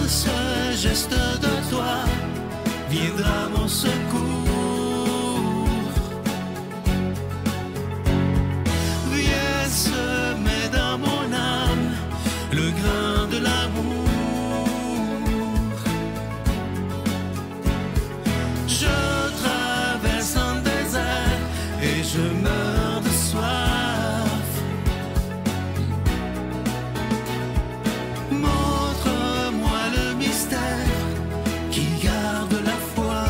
ce geste de toi viendra mon secours. Viens semer dans mon âme le grain de l'amour. Je traverse un désert et je meurs de soif. Montre-moi le mystère qui garde la foi.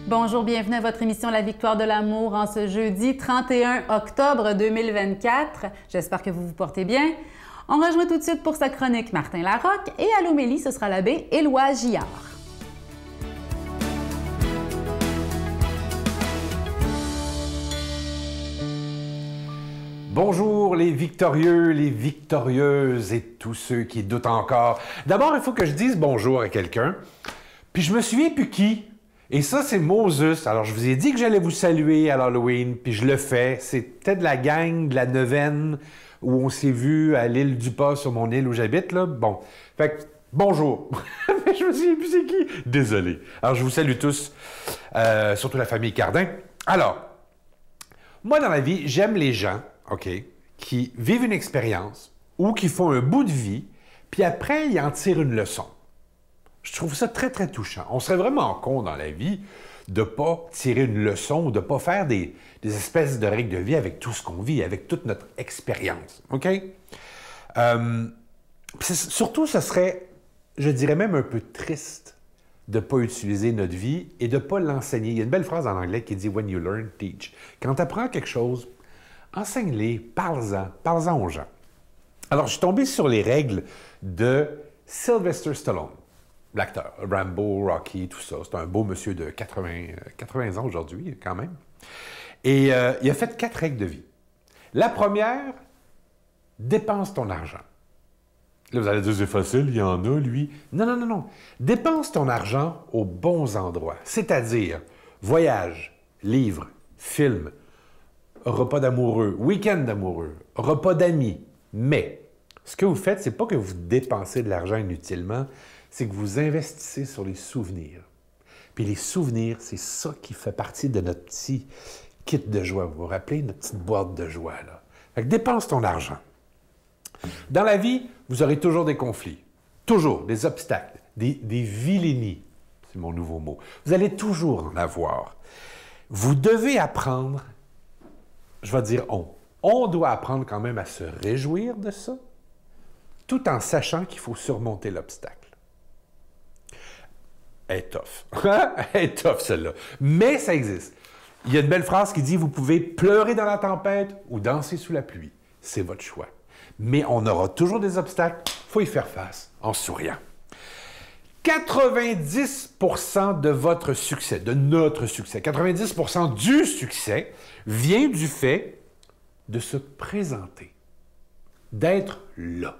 Bonjour, bienvenue à votre émission La Victoire de l'amour en ce jeudi 31 octobre 2024. J'espère que vous vous portez bien. On rejoint tout de suite pour sa chronique Martin Larocque et à l'homélie, ce sera l'abbé Éloi Gillard. Bonjour les victorieux, les victorieuses et tous ceux qui doutent encore. D'abord, il faut que je dise bonjour à quelqu'un, puis je me souviens plus qui. Et ça, c'est Moses. Alors, je vous ai dit que j'allais vous saluer à l'Halloween, puis je le fais. C'était de la gang de la neuvaine où on s'est vu à l'île du Pas, sur mon île où j'habite, là. Bon, fait que, bonjour. Mais je me souviens plus c'est qui. Désolé. Alors, je vous salue tous, surtout la famille Cardin. Alors, moi, dans la vie, j'aime les gens, OK, qui vivent une expérience ou qui font un bout de vie, puis après, ils en tirent une leçon. Je trouve ça très, très touchant. On serait vraiment con dans la vie de ne pas tirer une leçon ou de ne pas faire des espèces de règles de vie avec tout ce qu'on vit, avec toute notre expérience. OK? Surtout, ce serait, je dirais même un peu triste de ne pas utiliser notre vie et de ne pas l'enseigner. Il y a une belle phrase en anglais qui dit « When you learn, teach ». Quand tu apprends quelque chose, enseigne-les, parle-en aux gens. Alors, je suis tombé sur les règles de Sylvester Stallone, l'acteur, Rambo, Rocky, tout ça. C'est un beau monsieur de 80 ans aujourd'hui, quand même. Et il a fait 4 règles de vie. La première, dépense ton argent. Là, vous allez dire, c'est facile, il y en a, lui. Non, non, non, non. Dépense ton argent aux bons endroits. C'est-à-dire, voyage, livres, films, repas d'amoureux, week-end d'amoureux, repas d'amis. Mais, ce que vous faites, c'est pas que vous dépensez de l'argent inutilement, c'est que vous investissez sur les souvenirs. Puis les souvenirs, c'est ça qui fait partie de notre petit kit de joie. Vous vous rappelez, notre petite boîte de joie, là. Fait que dépense ton argent. Dans la vie, vous aurez toujours des conflits, toujours des obstacles, des vilainies. C'est mon nouveau mot. Vous allez toujours en avoir. Vous devez apprendre, je vais dire on doit apprendre quand même à se réjouir de ça, tout en sachant qu'il faut surmonter l'obstacle. Elle est tough. Elle est tough, celle-là. Mais ça existe. Il y a une belle phrase qui dit « Vous pouvez pleurer dans la tempête ou danser sous la pluie. C'est votre choix. » Mais on aura toujours des obstacles. Il faut y faire face en souriant. 90% de votre succès, de notre succès, 90% du succès vient du fait de se présenter, d'être là,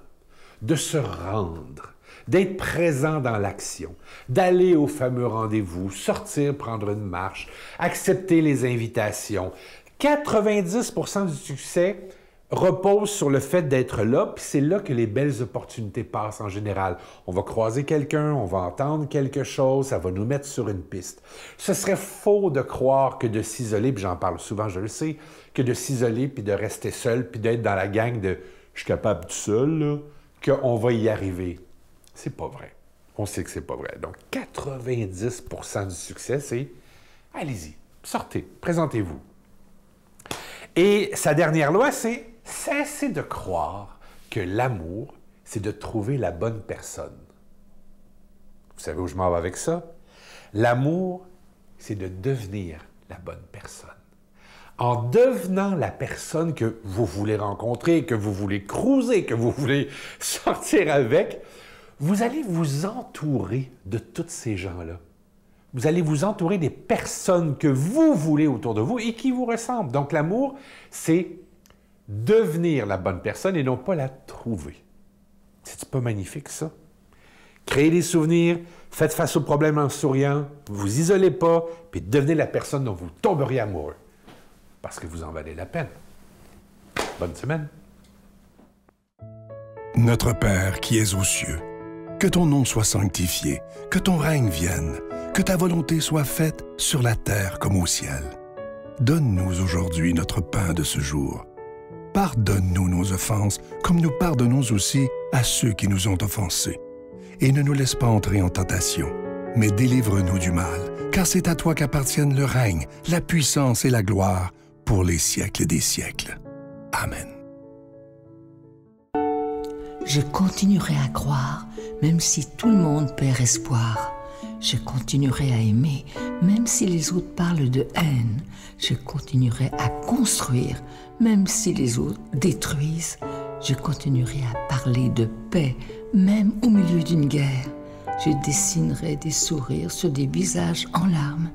de se rendre, d'être présent dans l'action, d'aller au fameux rendez-vous, sortir, prendre une marche, accepter les invitations. 90% du succès repose sur le fait d'être là, puis c'est là que les belles opportunités passent en général. On va croiser quelqu'un, on va entendre quelque chose, ça va nous mettre sur une piste. Ce serait faux de croire que de s'isoler, puis j'en parle souvent, je le sais, que de s'isoler, puis de rester seul, puis d'être dans la gang de « je suis capable tout seul », là, qu'on va y arriver. C'est pas vrai. On sait que c'est pas vrai. Donc, 90% du succès, c'est « allez-y, sortez, présentez-vous ». Et sa dernière loi, c'est « cessez de croire que l'amour, c'est de trouver la bonne personne ». Vous savez où je m'en vais avec ça? L'amour, c'est de devenir la bonne personne. En devenant la personne que vous voulez rencontrer, que vous voulez cruiser, que vous voulez sortir avec, vous allez vous entourer de tous ces gens-là. Vous allez vous entourer des personnes que vous voulez autour de vous et qui vous ressemblent. Donc, l'amour, c'est devenir la bonne personne et non pas la trouver. C'est pas magnifique, ça? Créez des souvenirs, faites face aux problèmes en souriant, vous isolez pas, puis devenez la personne dont vous tomberiez amoureux. Parce que vous en valez la peine. Bonne semaine. Notre Père qui es aux cieux, Que ton nom soit sanctifié, que ton règne vienne, que ta volonté soit faite sur la terre comme au ciel. Donne-nous aujourd'hui notre pain de ce jour. Pardonne-nous nos offenses, comme nous pardonnons aussi à ceux qui nous ont offensés. Et ne nous laisse pas entrer en tentation, mais délivre-nous du mal, car c'est à toi qu'appartiennent le règne, la puissance et la gloire pour les siècles des siècles. Amen. Je continuerai à croire, même si tout le monde perd espoir. Je continuerai à aimer, même si les autres parlent de haine. Je continuerai à construire, même si les autres détruisent. Je continuerai à parler de paix, même au milieu d'une guerre. Je dessinerai des sourires sur des visages en larmes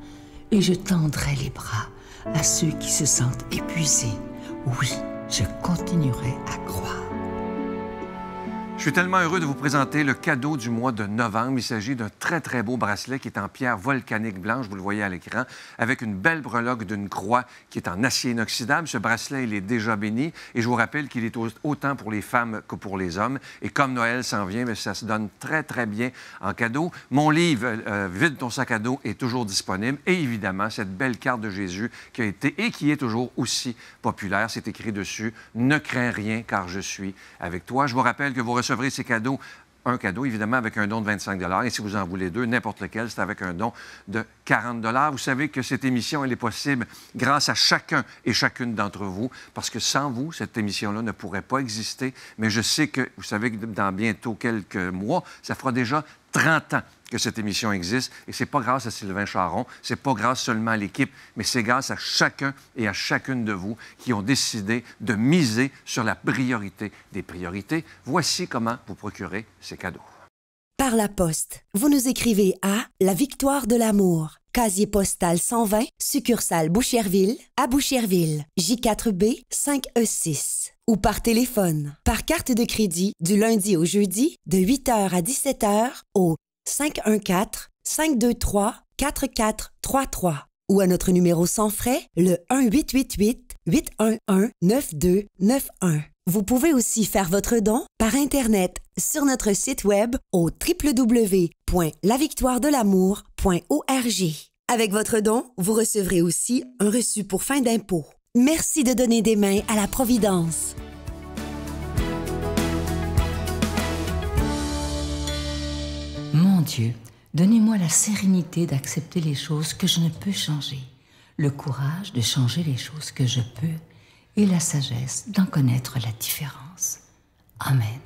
et je tendrai les bras à ceux qui se sentent épuisés. Oui, je continuerai à croire. Je suis tellement heureux de vous présenter le cadeau du mois de novembre. Il s'agit d'un très, très beau bracelet qui est en pierre volcanique blanche, vous le voyez à l'écran, avec une belle breloque d'une croix qui est en acier inoxydable. Ce bracelet, il est déjà béni et je vous rappelle qu'il est autant pour les femmes que pour les hommes. Et comme Noël s'en vient, mais ça se donne très, très bien en cadeau. Mon livre, Vide ton sac à dos, est toujours disponible. Et évidemment, cette belle carte de Jésus qui a été et qui est toujours aussi populaire. C'est écrit dessus, « Ne crains rien car je suis avec toi ». Je vous rappelle que vous recevrez ces cadeaux, un cadeau évidemment avec un don de 25 $, et si vous en voulez deux, n'importe lequel, c'est avec un don de 40 $. Vous savez que cette émission, elle est possible grâce à chacun et chacune d'entre vous, parce que sans vous, cette émission-là ne pourrait pas exister. Mais je sais que, vous savez que dans bientôt quelques mois, ça fera déjà 30 ans que cette émission existe. Et c'est pas grâce à Sylvain Charon, c'est pas grâce seulement à l'équipe, mais c'est grâce à chacun et à chacune de vous qui ont décidé de miser sur la priorité des priorités. Voici comment vous procurer ces cadeaux. Par la poste, vous nous écrivez à La Victoire de l'amour, casier postal 120, succursale Boucherville, à Boucherville, J4B 5E6. Ou par téléphone, par carte de crédit du lundi au jeudi, de 8h à 17h au 514-523-4433 ou à notre numéro sans frais, le 1-888-811-9291. Vous pouvez aussi faire votre don par Internet sur notre site web au www.lavictoiredelamour.org. Avec votre don, vous recevrez aussi un reçu pour fin d'impôt. Merci de donner des mains à la Providence. Mon Dieu, donnez-moi la sérénité d'accepter les choses que je ne peux changer, le courage de changer les choses que je peux et la sagesse d'en connaître la différence. Amen.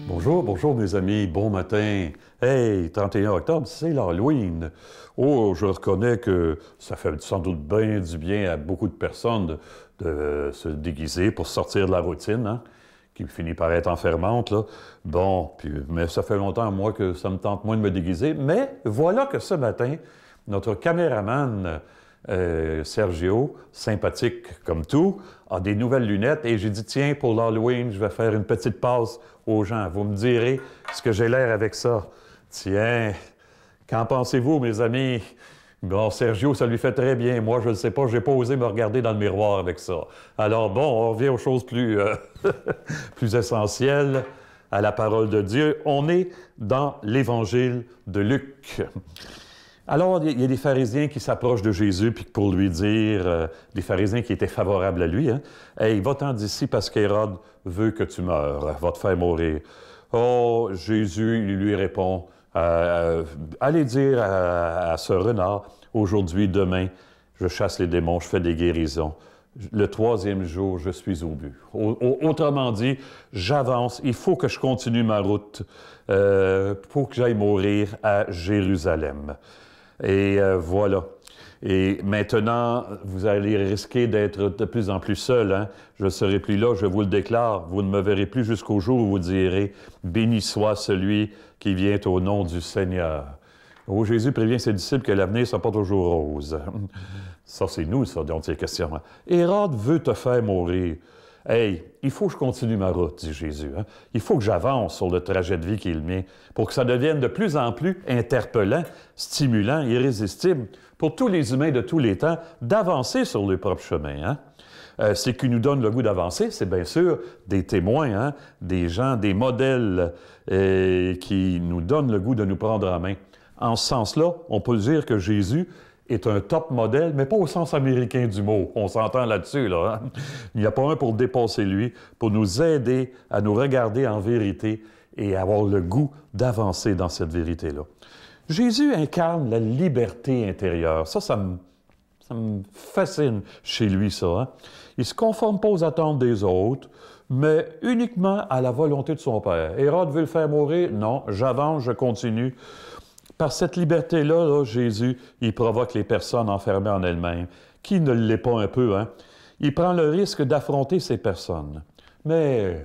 Bonjour, bonjour mes amis, bon matin. Hey, 31 octobre, c'est l'Halloween. Oh, je reconnais que ça fait sans doute bien du bien à beaucoup de personnes de se déguiser pour sortir de la routine, hein, qui finit par être enfermante, là. Bon, mais ça fait longtemps, moi, que ça me tente moins de me déguiser. Mais voilà que ce matin, notre caméraman, Sergio, sympathique comme tout, a des nouvelles lunettes et j'ai dit, tiens, pour l'Halloween, je vais faire une petite passe aux gens. Vous me direz ce que j'ai l'air avec ça. Tiens, qu'en pensez-vous, mes amis? Bon, Sergio, ça lui fait très bien. Moi, je ne sais pas, je n'ai pas osé me regarder dans le miroir avec ça. Alors bon, on revient aux choses plus, plus essentielles, à la parole de Dieu. On est dans l'Évangile de Luc. Alors, il y a des pharisiens qui s'approchent de Jésus, puis pour lui dire, des pharisiens qui étaient favorables à lui, hein, « Hey, va-t'en d'ici parce qu'Hérode veut que tu meurs, va te faire mourir. » Oh, Jésus, il lui répond, « Allez dire à ce renard, aujourd'hui, demain, je chasse les démons, je fais des guérisons. Le troisième jour, je suis au but. » Autrement dit, j'avance, il faut que je continue ma route pour que j'aille mourir à Jérusalem. Et voilà. Et maintenant, vous allez risquer d'être de plus en plus seul. Hein? Je ne serai plus là, je vous le déclare. Vous ne me verrez plus jusqu'au jour où vous direz « Béni soit celui qui vient au nom du Seigneur. » Oh, Jésus prévient ses disciples que l'avenir ne sera pas toujours rose. Ça, c'est nous, ça, dont il est question. Hérode veut te faire mourir. Hey, il faut que je continue ma route, dit Jésus. Hein? Il faut que j'avance sur le trajet de vie qui est le mien pour que ça devienne de plus en plus interpellant, stimulant, irrésistible pour tous les humains de tous les temps d'avancer sur leur propre chemin. Hein? Ce qui nous donne le goût d'avancer, c'est bien sûr des témoins, hein? Des gens, des modèles qui nous donnent le goût de nous prendre en main. En ce sens-là, on peut dire que Jésus est un top modèle, mais pas au sens américain du mot. On s'entend là-dessus, là. Hein? Il n'y a pas un pour dépasser lui, pour nous aider à nous regarder en vérité et avoir le goût d'avancer dans cette vérité-là. Jésus incarne la liberté intérieure. Ça me fascine chez lui, ça. Hein? Il ne se conforme pas aux attentes des autres, mais uniquement à la volonté de son Père. Hérode veut le faire mourir? Non, j'avance, je continue. Par cette liberté-là, Jésus, il provoque les personnes enfermées en elles-mêmes. Qui ne l'est pas un peu, hein? Il prend le risque d'affronter ces personnes. Mais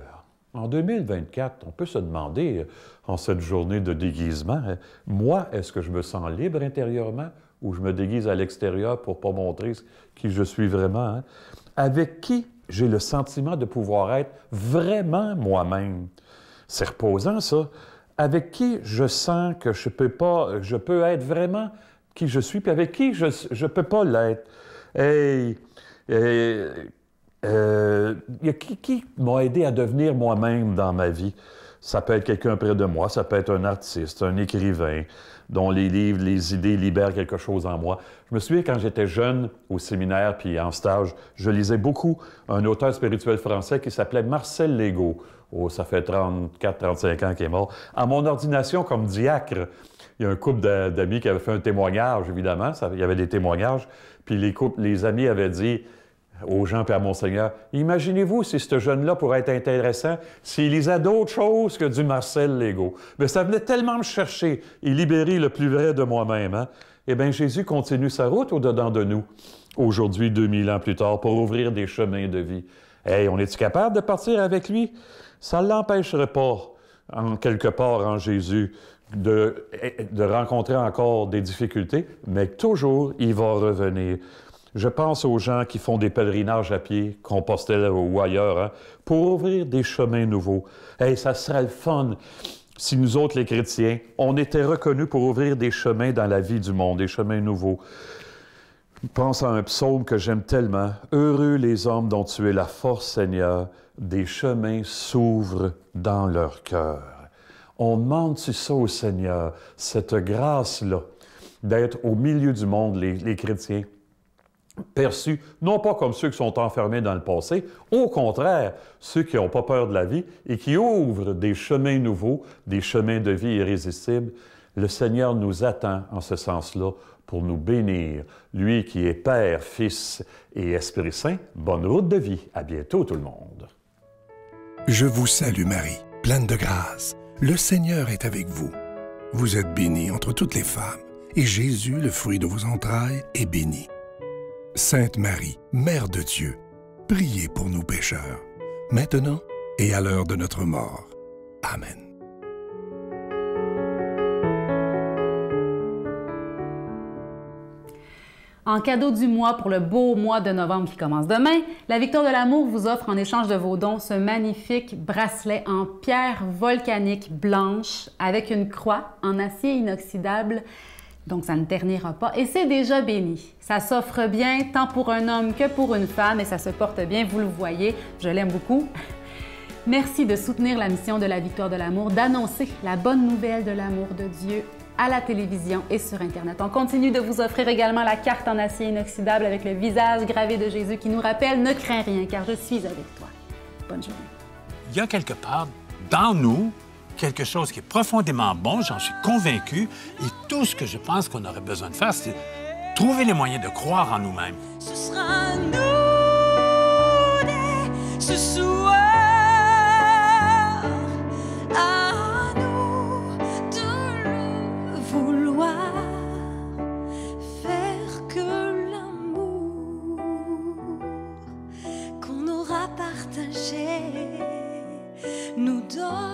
en 2024, on peut se demander, en cette journée de déguisement, moi, est-ce que je me sens libre intérieurement ou je me déguise à l'extérieur pour ne pas montrer qui je suis vraiment? Hein? Avec qui j'ai le sentiment de pouvoir être vraiment moi-même? C'est reposant, ça. Avec qui je sens que je peux être vraiment qui je suis, puis avec qui je ne peux pas l'être. Il y a qui m'a aidé à devenir moi-même dans ma vie? Ça peut être quelqu'un près de moi, ça peut être un artiste, un écrivain, dont les livres, les idées libèrent quelque chose en moi. Je me souviens quand j'étais jeune, au séminaire puis en stage, je lisais beaucoup un auteur spirituel français qui s'appelait Marcel Legault. Oh, ça fait 34-35 ans qu'il est mort. À mon ordination comme diacre, il y a un couple d'amis qui avaient fait un témoignage, évidemment. Il y avait des témoignages. Puis les amis avaient dit aux gens et à Monseigneur, imaginez-vous si ce jeune-là pourrait être intéressant s'il lisait d'autres choses que du Marcel Legault. Mais ça venait tellement me chercher et libérer le plus vrai de moi-même. Hein? Eh bien, Jésus continue sa route au-dedans de nous, aujourd'hui, 2000 ans plus tard, pour ouvrir des chemins de vie. Hey, on est-tu capable de partir avec lui? Ça ne l'empêcherait pas, en quelque part, en Jésus, de rencontrer encore des difficultés, mais toujours, il va revenir. Je pense aux gens qui font des pèlerinages à pied, Compostelle ou ailleurs, hein, pour ouvrir des chemins nouveaux. Hey, ça serait le fun si nous autres, les chrétiens, on était reconnus pour ouvrir des chemins dans la vie du monde, des chemins nouveaux. Je pense à un psaume que j'aime tellement. « Heureux les hommes dont tu es la force, Seigneur, des chemins s'ouvrent dans leur cœur. » On demande-tu ça au Seigneur, cette grâce-là, d'être au milieu du monde, les chrétiens, perçus, non pas comme ceux qui sont enfermés dans le passé, au contraire, ceux qui n'ont pas peur de la vie et qui ouvrent des chemins nouveaux, des chemins de vie irrésistibles. Le Seigneur nous attend en ce sens-là pour nous bénir. Lui qui est Père, Fils et Esprit Saint, bonne route de vie. À bientôt tout le monde. Je vous salue Marie, pleine de grâce. Le Seigneur est avec vous. Vous êtes bénie entre toutes les femmes, et Jésus, le fruit de vos entrailles, est béni. Sainte Marie, Mère de Dieu, priez pour nous pécheurs, maintenant et à l'heure de notre mort. Amen. En cadeau du mois pour le beau mois de novembre qui commence demain, la Victoire de l'amour vous offre en échange de vos dons ce magnifique bracelet en pierre volcanique blanche avec une croix en acier inoxydable. Donc, ça ne ternira pas et c'est déjà béni. Ça s'offre bien tant pour un homme que pour une femme et ça se porte bien, vous le voyez, je l'aime beaucoup. Merci de soutenir la mission de la Victoire de l'amour, d'annoncer la bonne nouvelle de l'amour de Dieu à la télévision et sur Internet. On continue de vous offrir également la carte en acier inoxydable avec le visage gravé de Jésus qui nous rappelle « Ne crains rien, car je suis avec toi ». Bonne journée. Il y a quelque part dans nous quelque chose qui est profondément bon, j'en suis convaincu, et tout ce que je pense qu'on aurait besoin de faire, c'est trouver les moyens de croire en nous-mêmes. Ce sera nous dès ce soir, à nous de le vouloir, faire que l'amour qu'on aura partagé nous donne